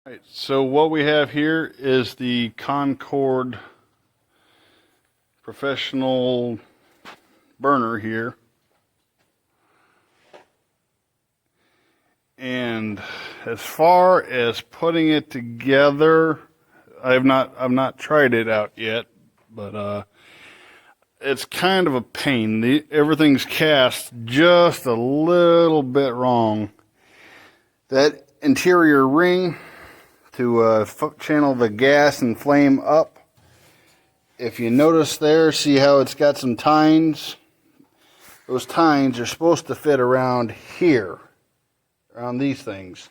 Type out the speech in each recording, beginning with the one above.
Right, so what we have here is the Concord professional burner here. And as far as putting it together, I've not tried it out yet, but it's kind of a pain. Everything's cast just a little bit wrong. That interior ring to channel the gas and flame up. If you notice there, see how it's got some tines? Those tines are supposed to fit around here, around these things.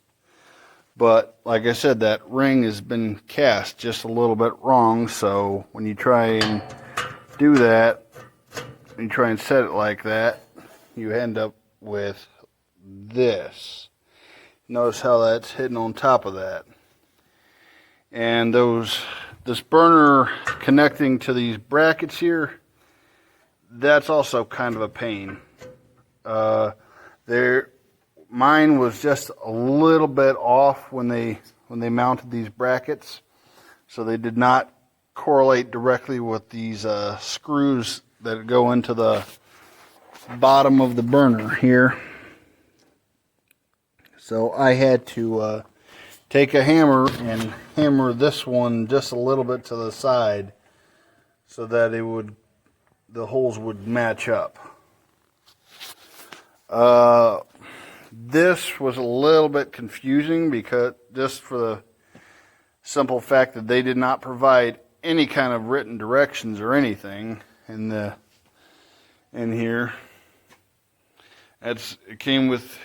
But like I said, that ring has been cast just a little bit wrong, so when you try and do that, when you try and set it like that, you end up with this. Notice how that's hidden on top of that. And this burner connecting to these brackets here, that's also kind of a pain. Mine was just a little bit off when they mounted these brackets, so they did not correlate directly with these screws that go into the bottom of the burner here. So I had to take a hammer and hammer this one just a little bit to the side so that the holes would match up. This was a little bit confusing because just for the simple fact that they did not provide any kind of written directions or anything in here. It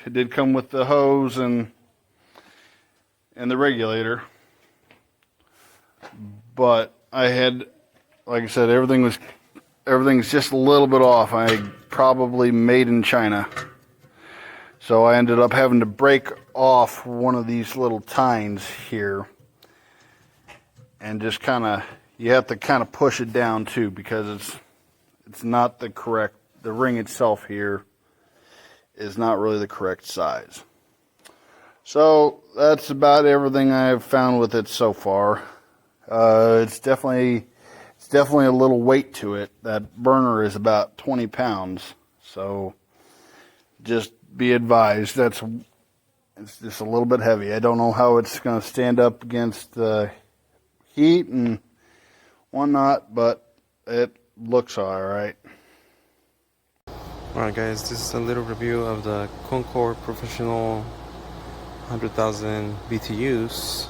did come with the hose and the regulator, but I had, like I said, everything's just a little bit off. I probably made in China, so I ended up having to break off one of these little tines here, and just you have to kind of push it down too, because it's not the ring itself here is not really the correct size. So that's about everything I've found with it so far. It's definitely a little weight to it. That burner is about 20 pounds, so just be advised it's just a little bit heavy. I don't know how it's going to stand up against the heat and whatnot, but it looks all right. Alright guys, this is a little review of the Concord Professional 100,000 BTUs.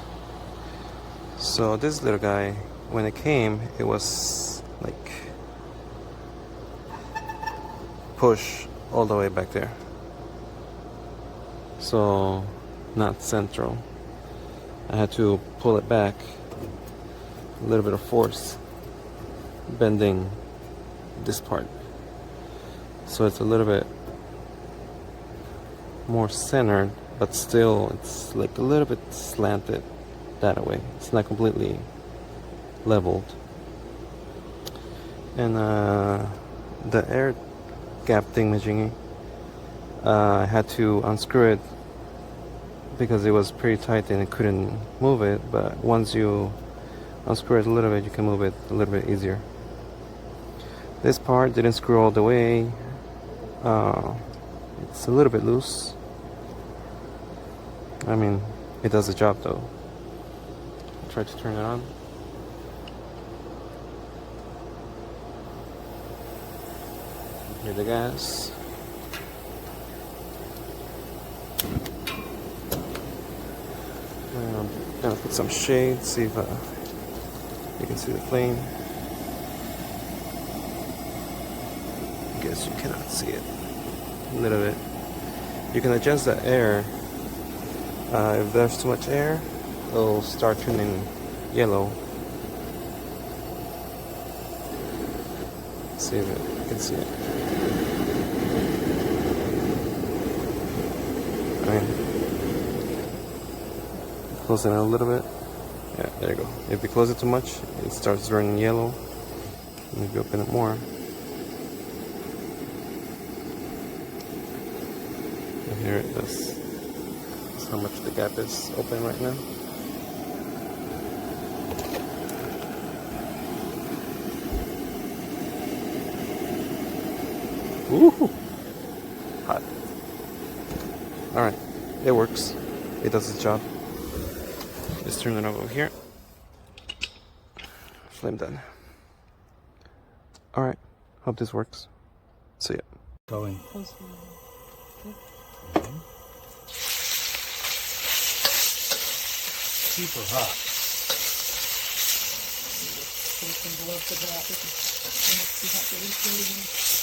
So this little guy, when it came, it was like push all the way back there. So not central. I had to pull it back, a little bit of force, bending this part. So it's a little bit more centered, but still it's like a little bit slanted that way. It's not completely leveled. And the air gap thingamajiggy, I had to unscrew it because it was pretty tight and I couldn't move it, but once you unscrew it a little bit, you can move it a little bit easier. This part didn't screw all the way. It's a little bit loose. I mean, it does the job though. I'll try to turn it on. Hear the gas. I'm gonna put some shade, see if you can see the flame. I guess you cannot see it a little bit. You can adjust the air. If there's too much air, it'll start turning yellow. Let's see if you can see it. Close it a little bit. Yeah, there you go. If you close it too much, it starts turning yellow. Maybe open it more. And here it does. That's how much the gap is open right now. Ooh, hot. All right, it works. It does its job. Just turn it over here. Flame done. All right, hope this works. See ya. Going. Super hot. Some gloves of that. See how the